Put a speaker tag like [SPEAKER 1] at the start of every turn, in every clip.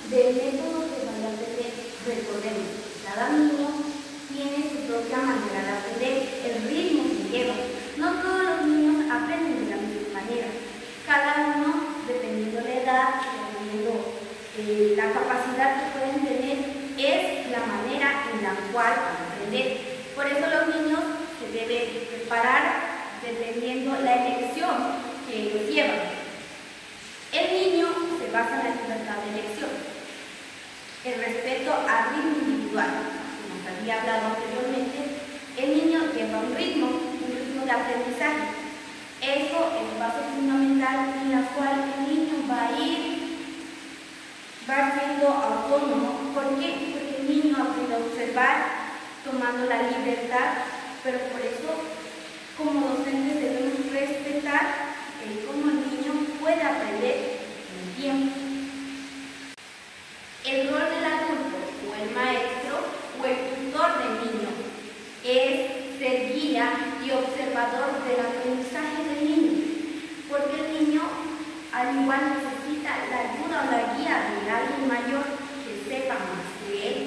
[SPEAKER 1] del método que van a aprender. Recordemos, cada niño tiene su propia manera de aprender, el ritmo que lleva. No todos los niños aprenden de la misma manera. Cada uno, dependiendo de la edad, dependiendo de la capacidad que pueden tener, es la manera en la cual van a aprender. Por eso los niños se deben preparar dependiendo la elección que ellos llevan. El niño se basa en la libertad de elección, el respeto al ritmo individual. Como se había hablado anteriormente, el niño lleva un ritmo de aprendizaje. Eso es base fundamental en la cual el niño va siendo autónomo. ¿Por qué? Porque el niño aprende a observar, tomando la libertad, pero por eso como docentes debemos respetar cómo el niño puede aprender en el tiempo. El rol del adulto o el maestro o el tutor del niño es ser guía y observador del aprendizaje del niño, porque el niño al igual necesita la ayuda o la guía de alguien mayor que sepa más que él.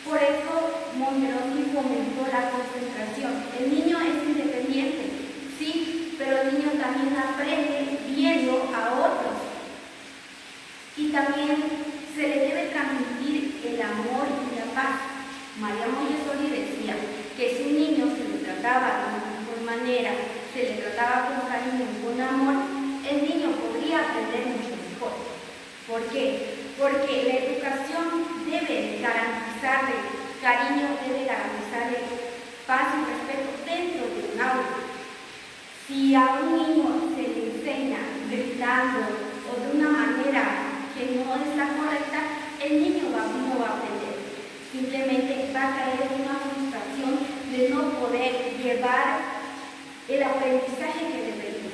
[SPEAKER 1] Por eso Monterossi fomentó la concentración. El niño es independiente, sí, pero el niño también aprende viendo a otros. Y también se le debe transmitir el amor y la paz. María Montessori decía que si un niño se le trataba de una mejor manera, se le trataba con cariño y con amor, el niño podría aprender mucho mejor. ¿Por qué? Porque la educación debe garantizarle cariño, debe garantizarle paz y respeto dentro de un aula. Si a un niño se le enseña gritando o de una manera que no es la correcta, el niño no va a aprender. Simplemente va a caer en una frustración de no poder llevar el aprendizaje que debe tener.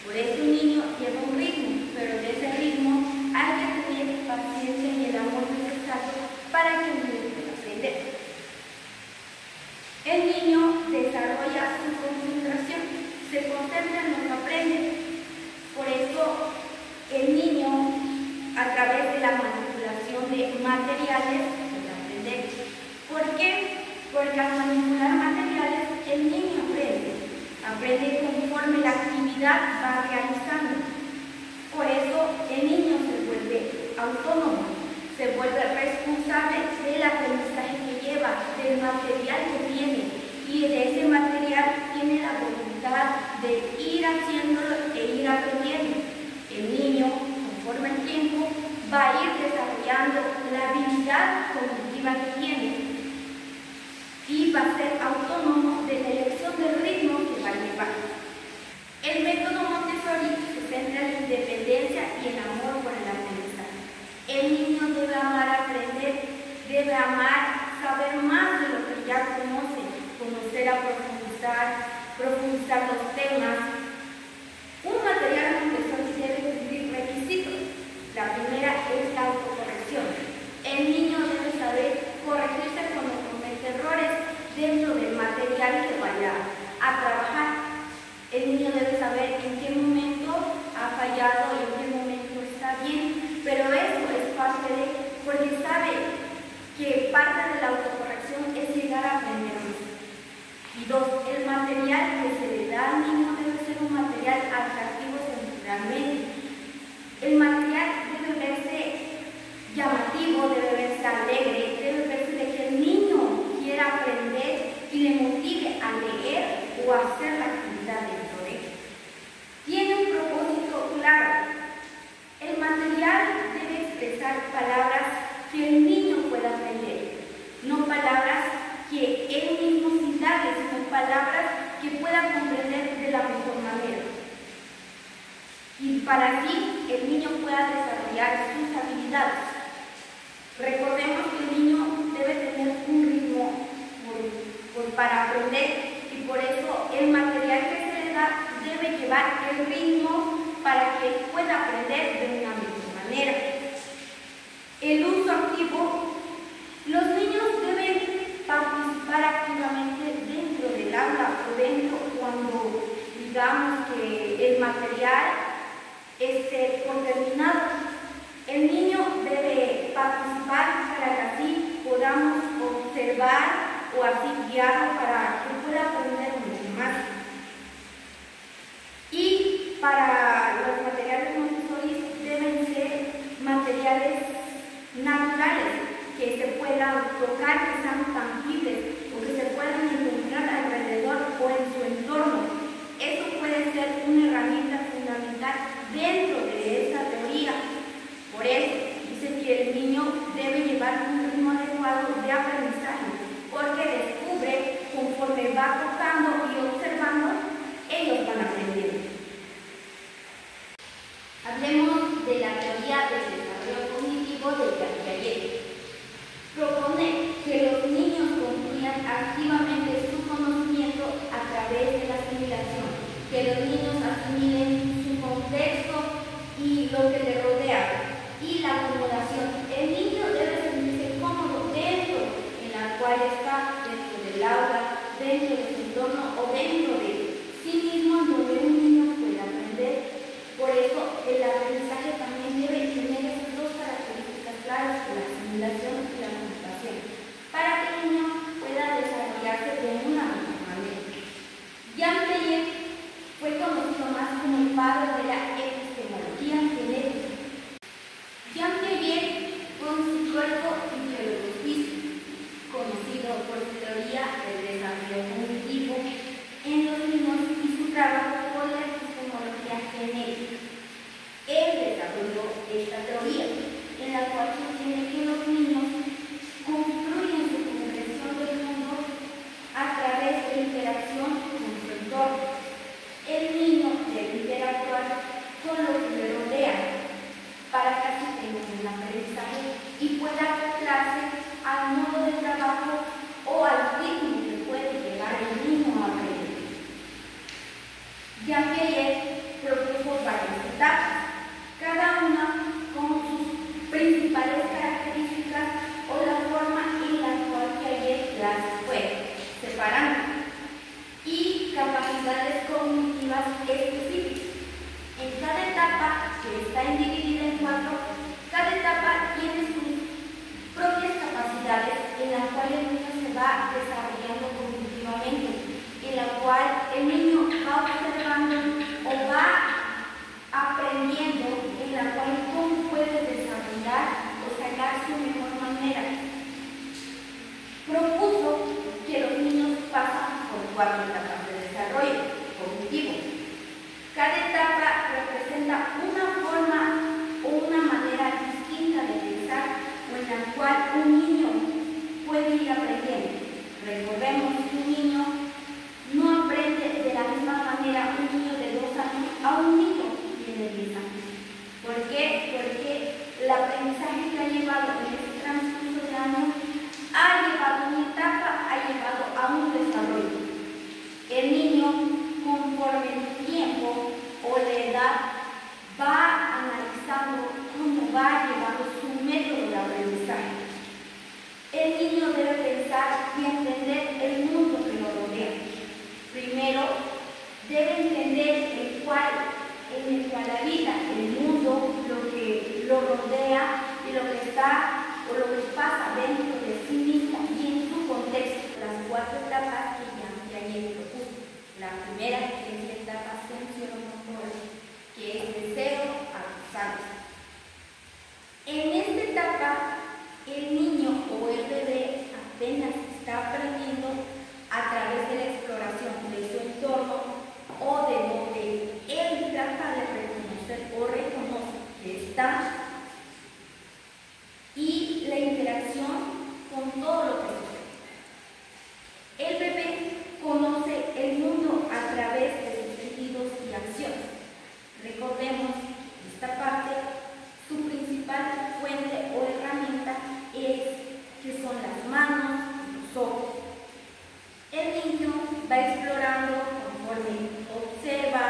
[SPEAKER 1] Por eso un niño lleva un ritmo, pero de ese ritmo hay que tener paciencia y el amor necesario para que el niño pueda aprender. El niño desarrolla su concentración, se concentra en lo que aprende. Por eso el niño, a través de la manipulación de materiales, puede aprender. ¿Por qué? Porque al manipular materiales el niño aprende conforme la actividad va realizando. Por eso el niño se vuelve autónomo, se vuelve responsable del aprendizaje que lleva, del material que tiene, y de ese material tiene la voluntad de ir haciéndolo e ir aprendiendo. El niño, conforme el tiempo, va a ir desarrollando la habilidad cognitiva que tiene y va a ser autónomo de la elección del ritmo que va a llevar. El método Montessori se centra en la independencia y el amor por el aprendizaje. El niño debe amar aprender, debe amar saber más de lo que ya conoce, conocer a profundizar los temas. Un material Montessori debe cumplir requisitos. La primera es la autocorrección. El niño debe saber corregirse cuando comete errores dentro del material que vaya a trabajar. El niño debe saber en qué momento ha fallado y en qué momento está bien, pero eso es parte de, porque sabe que parte de la autocorrección es llegar a aprender más. Y dos, el material que se le da al niño debe ser un material atractivo sensorialmente. El material debe verse llamativo, debe verse alegre, debe verse de que el niño quiera aprender y le motive a leer o a hacer la actividad dentro de él. Tiene un propósito claro. El material debe expresar palabras que el niño pueda aprender, no palabras que él mismo sin darle, sino palabras que pueda comprender de la mejor manera. Y para así el niño pueda desarrollar sus habilidades. Recordemos que el niño debe tener un ritmo para aprender, y por eso el material que se le da debe llevar el ritmo para que pueda aprender de una mejor manera. El uso activo. Los niños deben participar activamente dentro del aula o dentro cuando digamos que el material esté por terminado. El niño debe o así guiarlo para que pueda aprender mucho más. Y para los materiales Montessori deben ser materiales naturales, que se puedan tocar, que sean tangibles o que se puedan encontrar alrededor o en su entorno. Eso puede ser una herramienta fundamental dentro de esta teoría. Por eso dice que el niño debe llevar un ritmo adecuado de aprendizaje, porque descubre conforme va tocando y observando, ellos van aprendiendo. Hablemos de la teoría del desarrollo cognitivo de Piaget. Propone que los niños construyan activamente su conocimiento a través de la asimilación, que los niños asimilen su contexto y lo que le rodea, y la acomodación. El niño debe sentirse cómodo dentro en la cual está, dentro del aula, dentro de su entorno o dentro de sí mismo, donde un niño puede aprender. Por eso el aprendizaje también debe tener esas dos características claras, la asimilación y la comunicación, para que el niño pueda desarrollarse de una mejor manera. Jean Piaget fue conocido más como el padre de la epistemología genética. Jean Piaget fue un psicólogo y biologista, conocido por su teoría del desarrollo cognitivo en los niños y su trabajo con la epistemología genética. Él desarrolló esta teoría, en la cual sostiene que los niños construyen su comprensión del mundo a través de la interacción con su entorno. El niño debe interactuar con lo que le rodea para que así tenga un aprendizaje y pueda acoplarse al modo de trabajo o al ritmo que puede llevar el niño a aprender. Jean Piaget propuso varias etapas, cada una con sus principales características o la forma en la cual Piaget las fue separando, y capacidades cognitivas específicas. En cada etapa, que está dividida en 4, cada etapa tiene sus propias capacidades en las cuales el niño se va desarrollando cognitivamente, en la cual el niño va observando o va aprendiendo, en la cual cómo puede desarrollar o sacar su mejor manera. Propuso que los niños pasan por 4 etapas de desarrollo cognitivo. Cada etapa representa una forma o una manera distinta de pensar o en la cual un niño puede ir aprendiendo. Recordemos que un niño no aprende de la misma manera un niño de 2 años a un niño que tiene 10 años. ¿Por qué? Porque el aprendizaje que ha llevado en este transcurso de años ha llevado una etapa, ha llevado a un desarrollo. El niño, conforme el tiempo o la edad, va analizando cómo va llevando su método de aprendizaje. El niño debe pensar y entender el mundo que lo rodea. Primero, debe entender en el cual habita el mundo, lo que lo rodea y lo que está o lo que pasa dentro de sí mismo y en su contexto. Las 4 etapas que Jean Piaget propuso. La primera, que es la etapa sensorio-motora, que es de 0 a 2 años. En esta etapa, el niño o el bebé apenas está aprendiendo a través de la exploración de su entorno o de donde él trata de reconocer o reconoce que está, y la interacción con todo lo que sucede. El bebé conoce el mundo a través de sus sentidos y acciones. Recordemos esta parte, su principal fuente o herramienta que son las manos y los ojos. El niño va explorando conforme observa,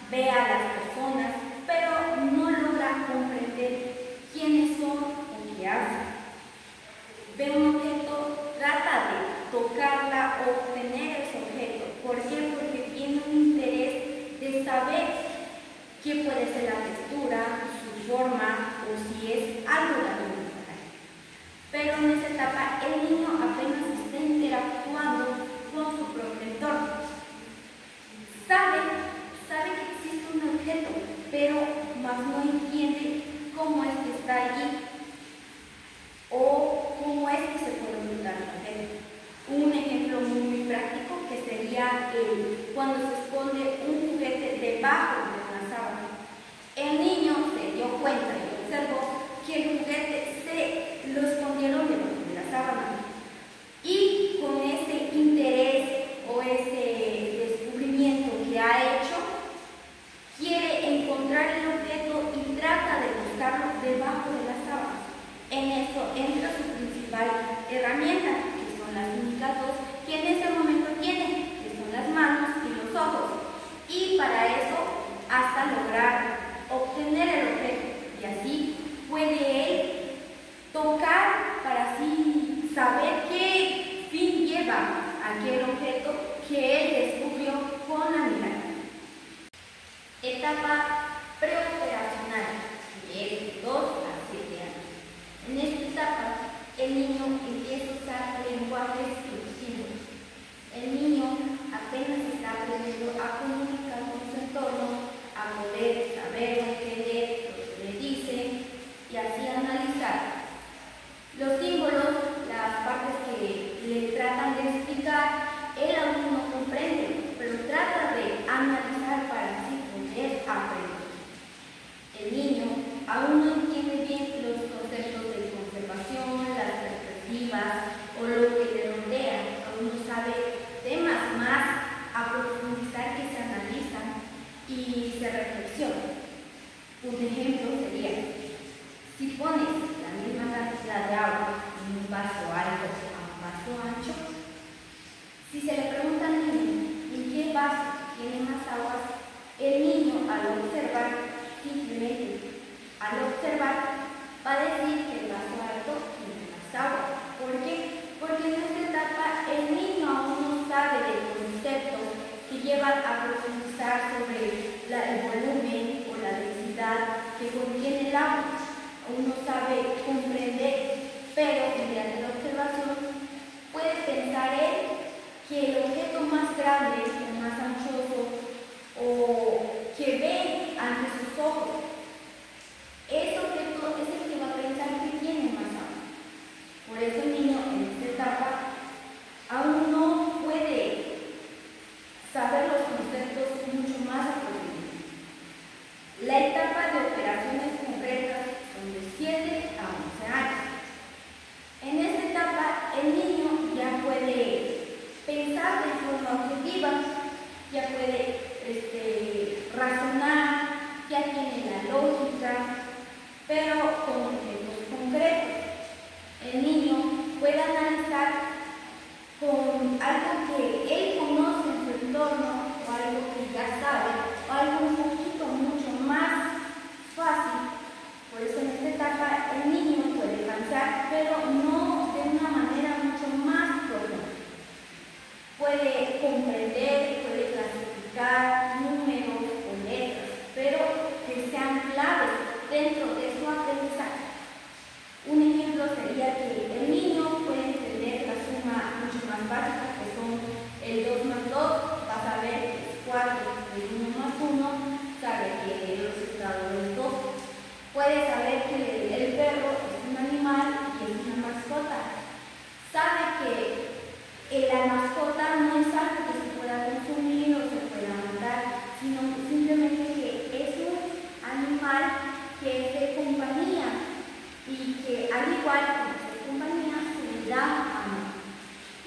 [SPEAKER 1] ve a las personas, pero no logra comprender debajo de las sábanas. En eso entra su principal herramienta, que son las únicas dos que en ese momento tiene, que son las manos y los ojos. Y para eso, hasta lograr obtener el objeto. Y así puede él tocar para así saber qué fin lleva aquel objeto que él descubrió con la mirada. Etapa preoperacional, que es de 2 a 7 años. En esta etapa, el niño empieza a usar lenguajes y símbolos. El niño apenas está aprendiendo a comunicar con su entorno, a poder saber o entender lo que le dicen y así analizar. Los símbolos, las partes que le tratan de explicar, él aún no comprende, pero trata de analizar para así poder aprender. El niño aún no entiende bien los conceptos de conservación, las perspectivas o lo que le rodea, aún no sabe temas más a profundizar que se analizan y se reflexionan. Un ejemplo sería, si pones la misma cantidad de agua en un vaso alto a un vaso ancho, si se le pregunta al niño en qué vaso tiene más agua, el niño al observar, simplemente al observar, va a decir que el vaso alto tiene más agua. ¿Por qué? Porque en esta etapa el niño aún no sabe de conceptos que llevan a profundizar sobre el volumen o la densidad que contiene el agua. Aún no sabe comprender, pero mediante la observación puede pensar él que el objeto más grande o más anchoso o que ve ante sus ojos, ese objeto es el que va a pensar que tiene más agua. Por eso el niño en esta etapa aún no puede saber los conceptos mucho más a profundidad. La etapa de operaciones concretas son de 7 a 11 años. En esta etapa el niño ya puede pensar de forma objetiva, ya puede razonar, ya tiene la lógica, pero con objetos concretos. El niño puede analizar con algo que él conoce en su entorno o algo que ya sabe o algo un poquito mucho más fácil. Por eso en esta etapa el niño puede pensar, pero no de una manera mucho más profunda. Puede comprender, puede clasificar números o letras, pero que sean claves dentro de su aprendizaje. Un ejemplo sería que el niño puede entender la suma mucho más básica, que son el 2 más 2, va a saber que es 4, el 1 más 1, sabe que el resultado es 2. Puede saber que el perro es un animal y es una mascota. Sabe que la mascota no es algo que se pueda consumir o se pueda matar, sino simplemente que es un animal que es de compañía y que al igual que de compañía se le da amor.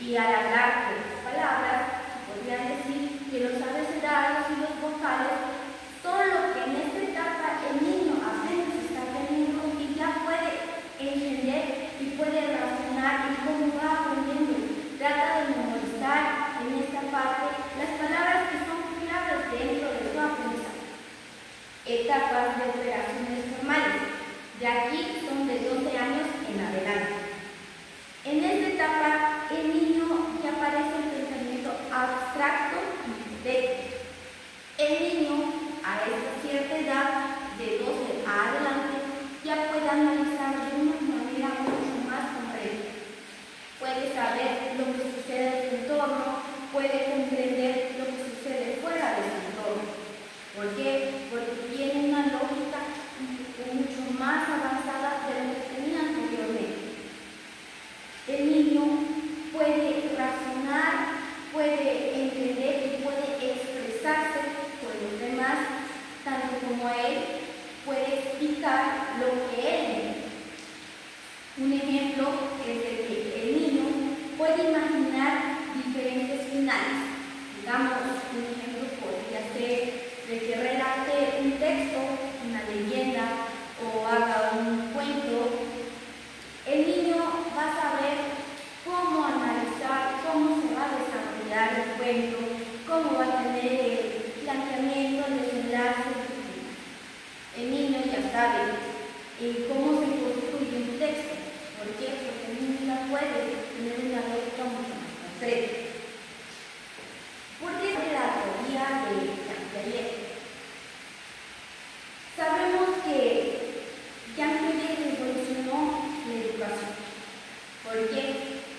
[SPEAKER 1] Y al hablar de las palabras, podrían decir que los abecedarios y los vocales son lo que en esta etapa el niño apenas está aprendiendo y ya puede entender y puede razonar y cómo va aprendiendo. Trata de memorizar en esta parte las palabras que son claves dentro de su aprendizaje. Etapas de operaciones formales. De aquí son de 12 años en adelante. En esta etapa, el niño ya aparece el pensamiento abstracto y hipotético. El niño, a esta cierta edad, de 12 adelante, ya puede analizar de una manera mucho más concreta. Puede saber lo que sucede en su entorno, puede comprender lo que sucede fuera de su entorno. ¿Por qué? Porque tiene una lógica mucho más avanzada de lo que tenía anteriormente. contexto. ¿Por qué? Porque el niño ya puede tener una lógica mucho más concreta. ¿Por qué la teoría de Piaget? Sabemos que Piaget revolucionó la educación. ¿Por qué?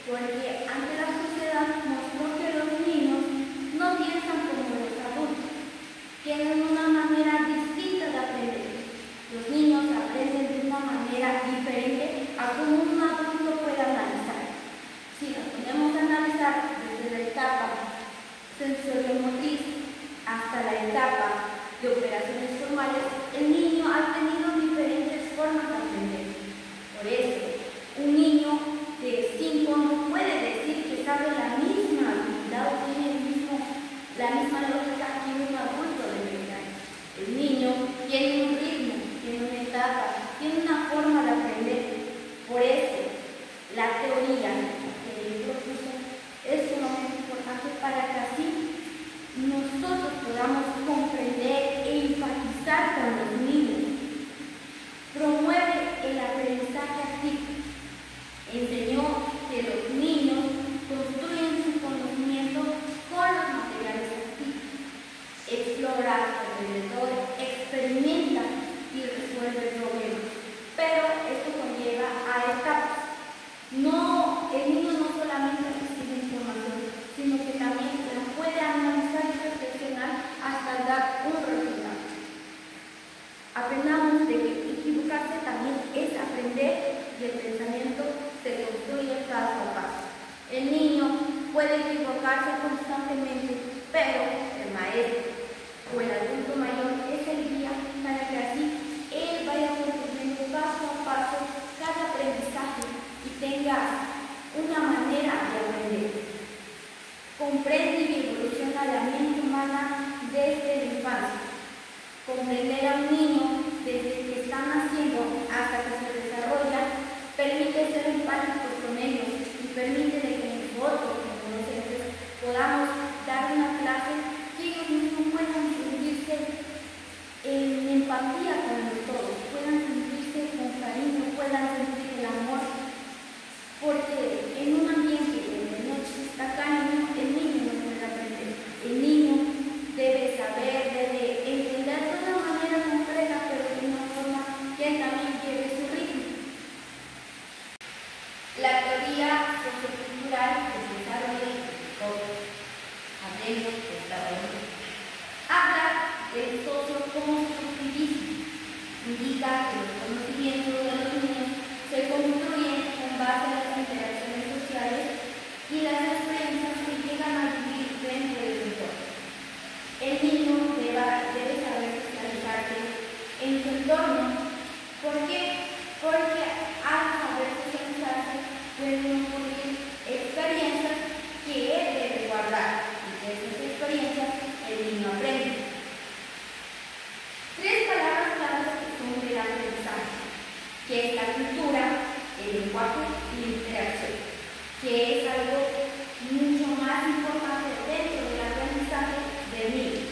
[SPEAKER 1] Porque ante la sociedad mostró que los niños no piensan como los adultos, tienen una manera distinta de aprender. Los niños aprenden de una manera diferente a como un adulto puede analizar. Si nos ponemos a analizar desde la etapa sensoriomotriz hasta la etapa de operaciones formales, el niño ha tenido diferentes formas de aprender. Por eso, un niño de 5 no puede decir que sabe la misma habilidad o tiene la misma lógica que un adulto de 20 años. El niño tiene un ritmo, tiene una etapa, tiene una forma de aprender. Por eso, la teoría que él propuso es sumamente importante para que así nosotros podamos comprender e empatizar con los niños. Promueve el aprendizaje activo. Enseñó que los niños construyen su conocimiento con los materiales activos. Explora, sobre todo, experimenta y resuelve problemas. Pero esto conlleva a etapas. El niño no solamente recibe información, sino que también la puede analizar y reflexionar hasta dar un resultado. Aprendamos de que equivocarse también es aprender y el pensamiento se construye paso a paso. El niño puede equivocarse constantemente, pero el maestro o el adulto mayor es el guía para que así él vaya construyendo paso a paso cada aprendizaje y tenga una manera de aprender. Comprende y evoluciona la mente humana desde la infancia. Comprender a un niño desde que está naciendo hasta que se desarrolla permite ser empáticos con ellos y permite que nosotros, como docentes, podamos dar una clase que ellos mismos puedan sentirse en empatía con nosotros, puedan sentirse con cariño, puedan sentir el amor, porque en un ambiente donde no exista cariño, el niño no puede aprender. El niño debe saber, debe entender de una manera concreta, pero de una forma que él también lleve su ritmo. La teoría sociocultural del desarrollo habla del socioconstructivismo. Indica que los conocimientos de los niños se construyen con base a las interacciones sociales y las experiencias que llegan a vivir dentro de su entorno. El niño debe saber socializarse en su entorno. ¿Por qué? Porque al saber socializarse pueden ocurrir experiencias que él debe guardar y de esas experiencias el niño aprende. 3 palabras claves que son del aprendizaje, que es la cultura, el lenguaje y la interacción, que es algo mucho más importante dentro del aprendizaje del niño.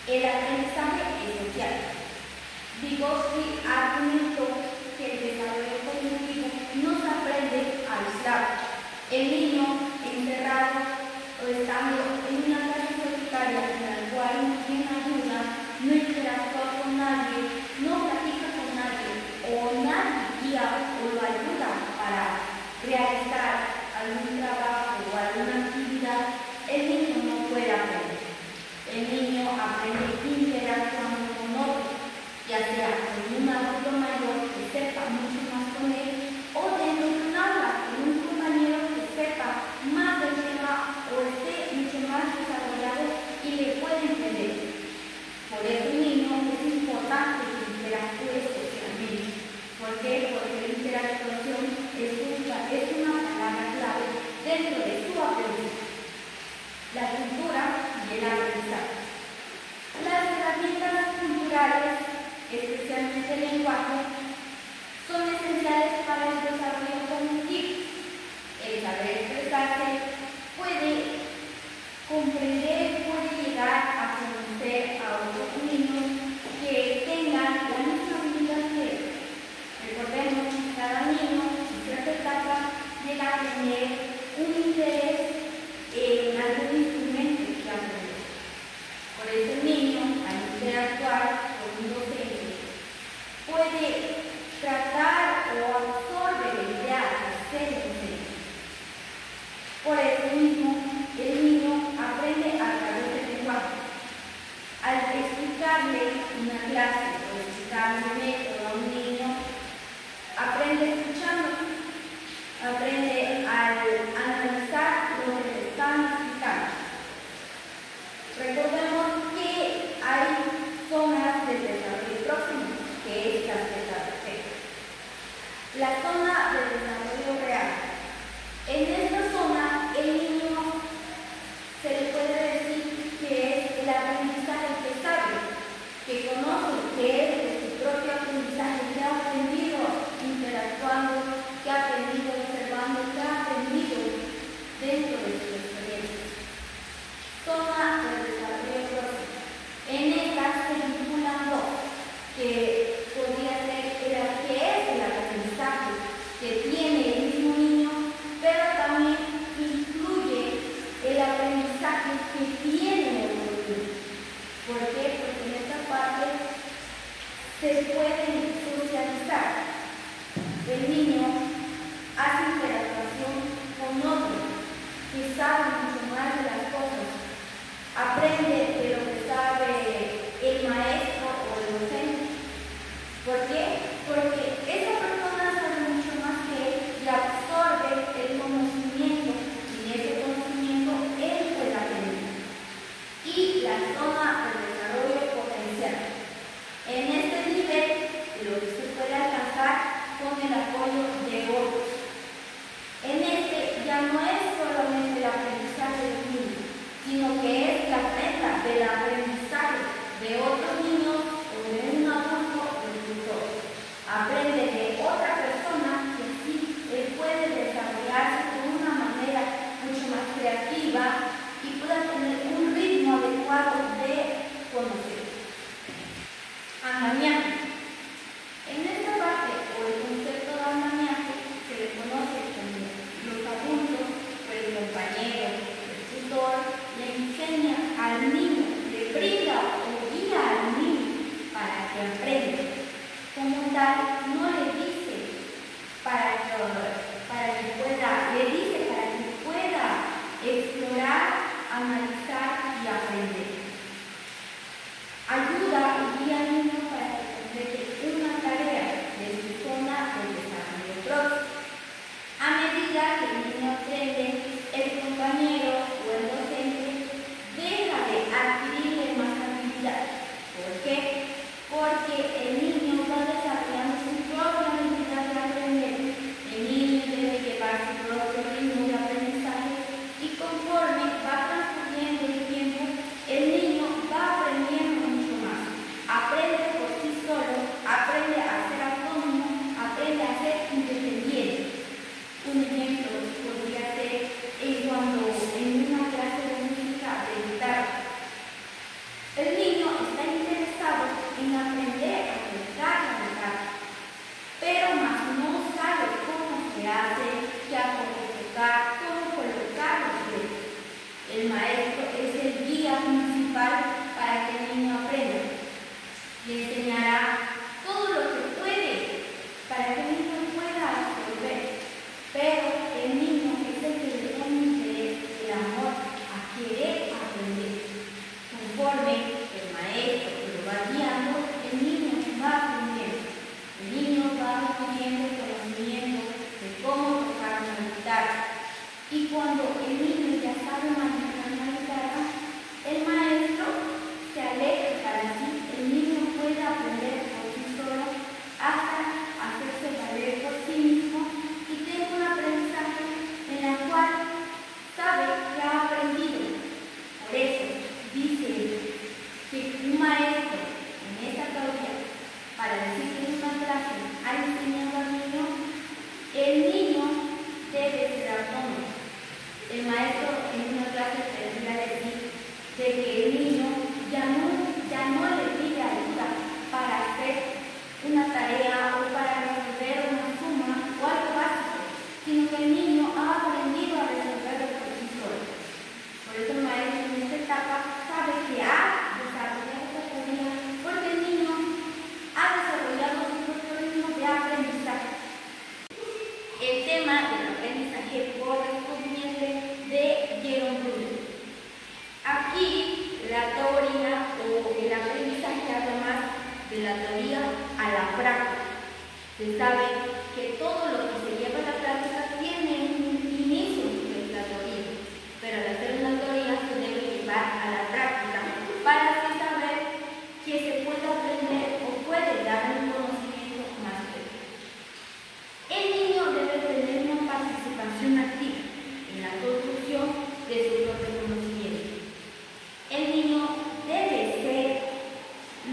[SPEAKER 1] El aprendizaje es social. Vygotsky argumentó que el desarrollo cognitivo no se aprende aislado. El niño encerrado o estando en una clase solitaria en la cual no tiene ayuda, no interactúa con nadie, no platica con nadie o nadie guía o lo ayuda para realizar algún trabajo o alguna actividad, el niño no puede aprender. El niño aprende interactuando con otros, ya sea con un adulto mayor que sepa mucho más con él o dentro de un aula con un compañero que sepa más del tema o esté mucho más desarrollado y le puede entender. Por eso el niño es importante que interactúe socialmente. ¿Por qué? Porque la interactuación es una palabra clave dentro de su aprendizaje. La cultura y el aprendizaje. Las herramientas culturales, especialmente el lenguaje, son esenciales para el desarrollo cognitivo. El saber expresarse puede comprender, puede llegar a conocer a otros niños que tengan la misma habilidad que él. Recordemos que cada niño llega a tener un interés en algún instrumento que aprende. Por eso el niño, al interactuar con un docente, puede tratar o absorbe la idea de ser docente. Por eso mismo, el niño aprende a través del lenguaje. Al explicarle una clase o explicarle un método a un niño, aprende escuchando, aprende al analizar lo que le están explicando. Recordemos que hay zonas del desarrollo próximo, que es la ZDP. La zona del desarrollo real. En esta zona, el niño se le puede decir que es el aprendizaje que sabe, que conoce, que es de su propio aprendizaje, que ha aprendido interactuando, que ha aprendido observando, que ha aprendido dentro de sus experiencias. Zona del desarrollo próximo. En esta se vinculan dos, que podría ser que es el aprendizaje que tiene el mismo niño, pero también incluye el aprendizaje que tiene el otro niño. ¿Por qué? Porque en esta parte se pueden socializar. El niño hace interactuación con otros que saben mucho más de las cosas. Aprende de lo que sabe el maestro o el docente. ¿Por qué? Porque esa persona sabe mucho más que él y absorbe el conocimiento, y ese conocimiento él puede aprender. Y la zona del desarrollo potencial. En este nivel, lo que se puede alcanzar con el apoyo de otros. En este ya no es solamente el aprendizaje del niño, sino que es la prenda del aprendizaje de otros niños o de un adulto o de un tutor. Aprende de otra persona que sí él puede desarrollarse de una manera mucho más creativa y pueda tener un ritmo adecuado de conocer. Andamiaje. En esta parte, o el concepto de andamiaje, se le conoce como los adultos, o el compañero, el tutor, le enseña al niño, le brinda o guía al niño para que aprenda. Como tal, no le dice para que pueda, le dice para que pueda explorar Se sabe que todo lo que se lleva a la práctica tiene un inicio, que es la teoría, pero al hacer una teoría se debe llevar a la práctica para así saber que se puede aprender o puede dar un conocimiento más pleno. El niño debe tener una participación activa en la construcción de su propio conocimiento. El niño debe ser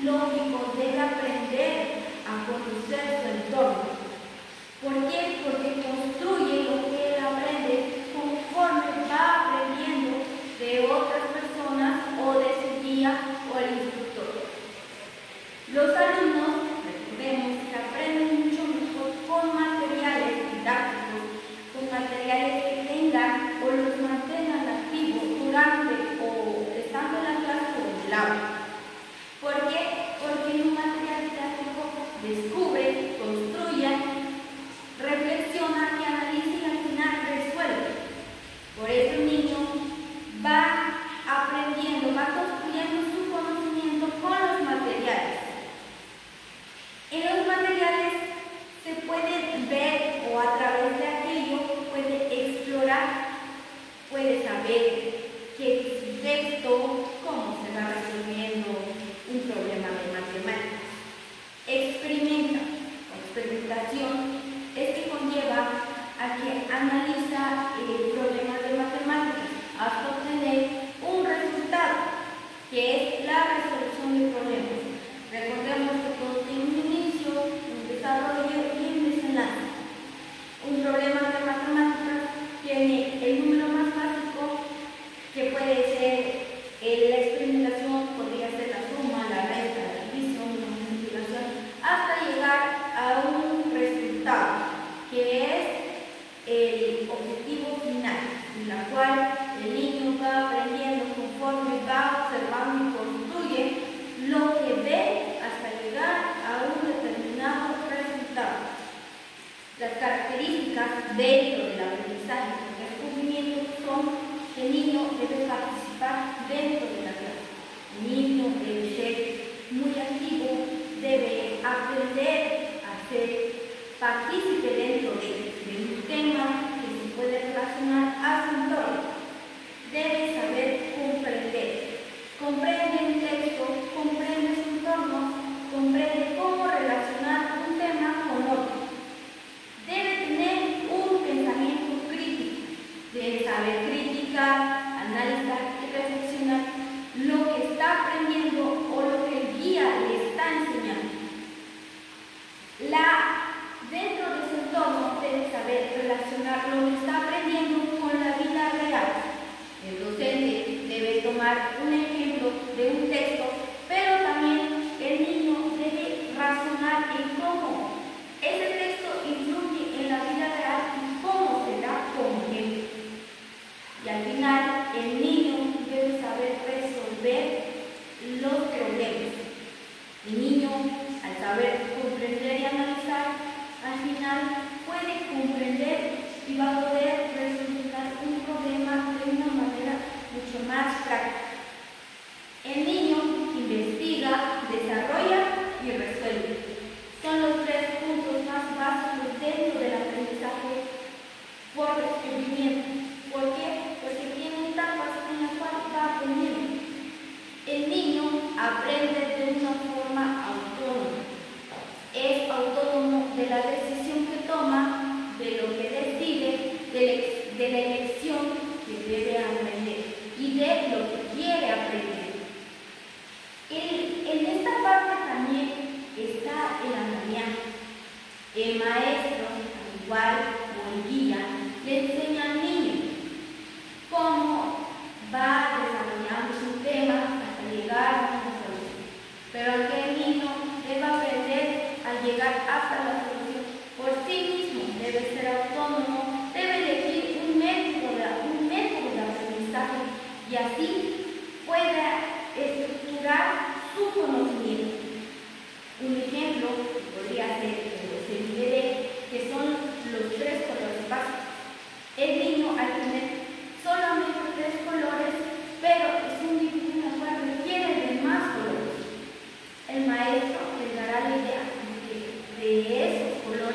[SPEAKER 1] lógico, debe aprender a conocer su entorno. ¿Por qué? Porque construye lo que él aprende conforme va aprendiendo de otras personas o de su guía o el instructor. Los alumnos, recordemos, que aprenden mucho mejor con materiales didácticos, con materiales que tengan o los mantengan activos durante o estando en la clase o en el aula. ¿Por qué? Porque en un material didáctico descubre, construye, reflexiona y analiza y al final resuelve. Por eso el niño va aprendiendo, va construyendo su conocimiento con los materiales. En los materiales se puede ver o a través de aquello puede explorar, puede saber qué es su texto, cómo se va resolviendo un problema de matemáticas. Experimenta. La experimentación es que conlleva a que analiza problemas de matemáticas hasta obtener un resultado, que es la resolución de problemas. Recordemos que todo tiene un inicio, un desarrollo y un desenlace. Un problema de matemáticas tiene el número más básico, que puede ser la experimentación, podría ser la suma, la resta, la división, la multiplicación, hasta llegar a un resultado, que es el objetivo final, en la cual el niño va aprendiendo conforme va observando y construye lo que ve hasta llegar a un determinado resultado. Las características dentro del aprendizaje y descubrimiento son que el niño debe participar dentro de la clase. El niño debe ser muy activo, debe aprender a ser partícipe dentro de un tema que se puede relacionar a su entorno. Debe saber comprender. Comprende un texto, comprende su entorno, comprende cómo relacionar un tema con otro. Debe tener un pensamiento crítico, debe saber criticar, analizar y reflexionar lo que está aprendiendo o lo que el guía le está enseñando. Dentro de su entorno debe saber relacionar lo que está aprendiendo con la vida real. El docente debe tomar un ejemplo de un texto, pero también el niño debe razonar en cómo ese texto influye en la vida real y cómo se da como ejemplo. Y al final, el niño debe saber resolver los problemas. El niño, al saber comprender y analizar, al final puede comprender y va a poder resolver un problema de una manera mucho más práctica. El niño investiga, desarrolla y resuelve. Son los tres puntos más básicos dentro del aprendizaje por descubrimiento. ¿Por qué? Porque tiene etapas en las cuales va aprendiendo. El niño aprende de una forma autónoma. Es autónomo de la decisión que toma, de lo que decide, de la elección que debe aprender y de lo que quiere aprender. En esta parte también está el andamiaje. El maestro, al igual o el guía, le enseña al niño cómo va desarrollando su tema hasta llegar a una solución. Pero que el niño debe aprender a llegar hasta la solución por sí mismo, debe ser autónomo, debe elegir un método de aprendizaje y así pueda estructurar su conocimiento. Un ejemplo podría ser el DVD, que son los tres colores básicos. El niño al tener solamente tres colores, pero es un dibujo en el cual requiere de más colores. El maestro les dará la idea de esos colores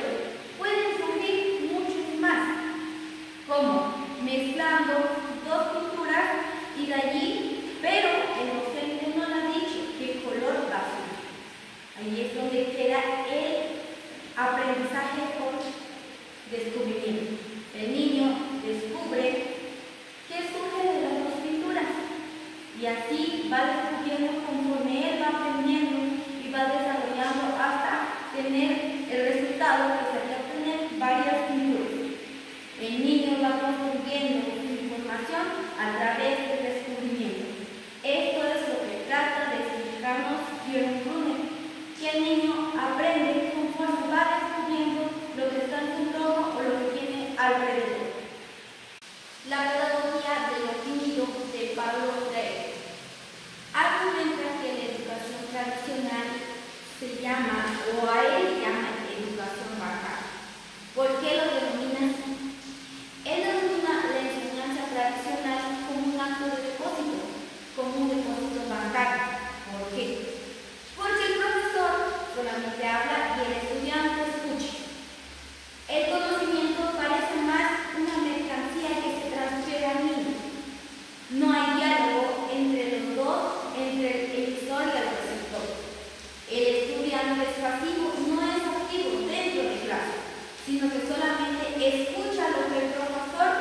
[SPEAKER 1] escucha lo que el profesor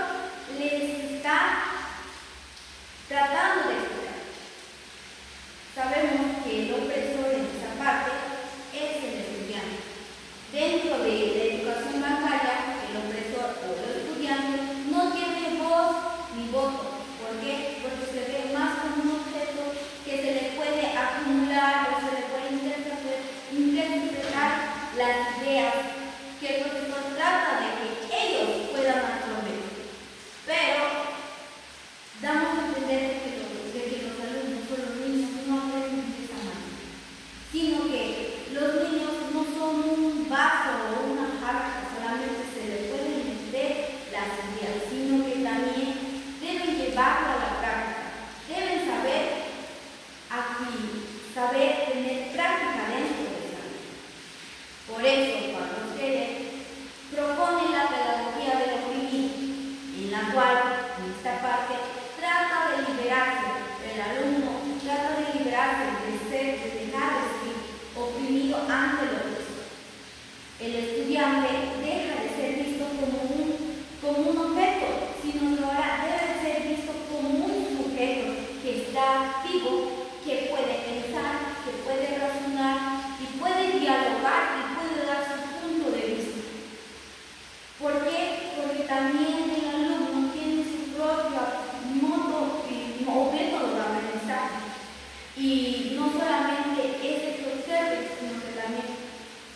[SPEAKER 1] les está tratando de explicar. Sabemos que el opresor en esta parte es el estudiante. Dentro de la educación bancaria, el opresor o el estudiante no tiene voz ni voto. ¿Por qué? Porque se ve más como un objeto que se le puede acumular o se le puede interpretar las ideas que el profesor trata de que ellos puedan absorber. Pero damos a entender que los alumnos o los niños no aprenden de esa manera, sino que los niños no son un vaso o una jarra que solamente se les puede meter las ideas, sino que también deben llevarlo a la práctica. Deben saber tener práctica dentro de esa vida. Por eso, Pablo Freire propone la pedagogía del oprimido, en la cual, en esta parte, trata de liberarse. El alumno trata de liberarse de dejar de ser oprimido ante el opresor. El estudiante deja de ser visto como un objeto, sino que ahora debe ser visto como un sujeto que está activo, que puede pensar, que puede razonar y puede dialogar y puede dar su punto de vista. ¿Por qué? Porque también el alumno tiene su propio método de aprendizaje. Y no solamente es el que observe, sino que también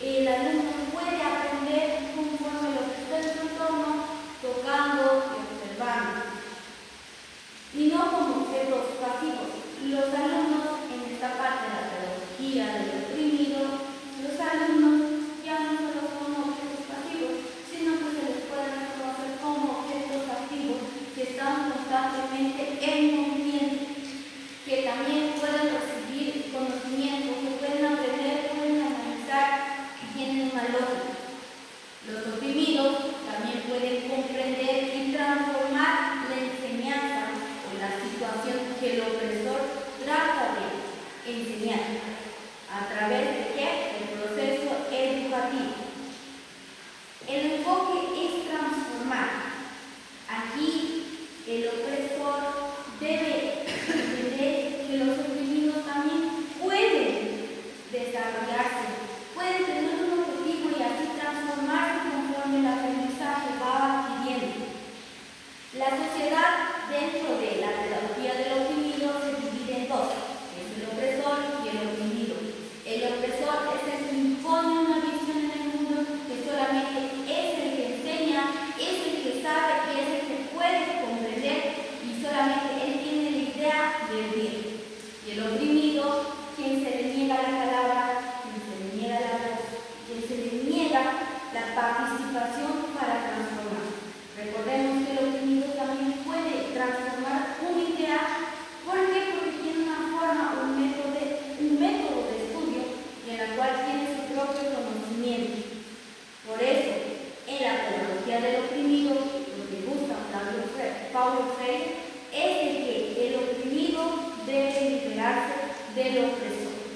[SPEAKER 1] el alumno puede aprender conforme lo que está en su entorno, tocando y observando. Y no como objetos pasivos. Los alumnos, en esta parte de la pedagogía del oprimido, los alumnos ya no solo son objetos pasivos, sino que se les puede reconocer como objetos activos que están constantemente en movimiento, que también pueden recibir conocimiento, que pueden aprender, pueden analizar y tienen una lógica. Los oprimidos también pueden comprender y transformar la enseñanza o la situación que el opresor trata de enseñar. ¿A través de qué? El proceso educativo. El enfoque es transformar. Aquí el opresor debe entender que los oprimidos también pueden desarrollarse, pueden tener un objetivo y así transformarse conforme el aprendizaje va adquiriendo. La sociedad dentro de la pedagogía del oprimido se divide en dos, es el opresor y el oprimido. El opresor es el que impone una visión en el mundo, que solamente es el que enseña, es el que sabe y es el que puede comprender y solamente él tiene la idea de vivir. Y el oprimido, quien se le niega la palabra, quien se le niega la voz, quien se le niega la participación para transformar. Recordemos que el oprimido también puede transformar una idea. ¿Por qué? Porque tiene una forma, un método de estudio en la cual tiene su propio conocimiento. Por eso, en la pedagogía del oprimido, lo que busca Paulo Freire es de que el oprimido debe liberarse del opresor.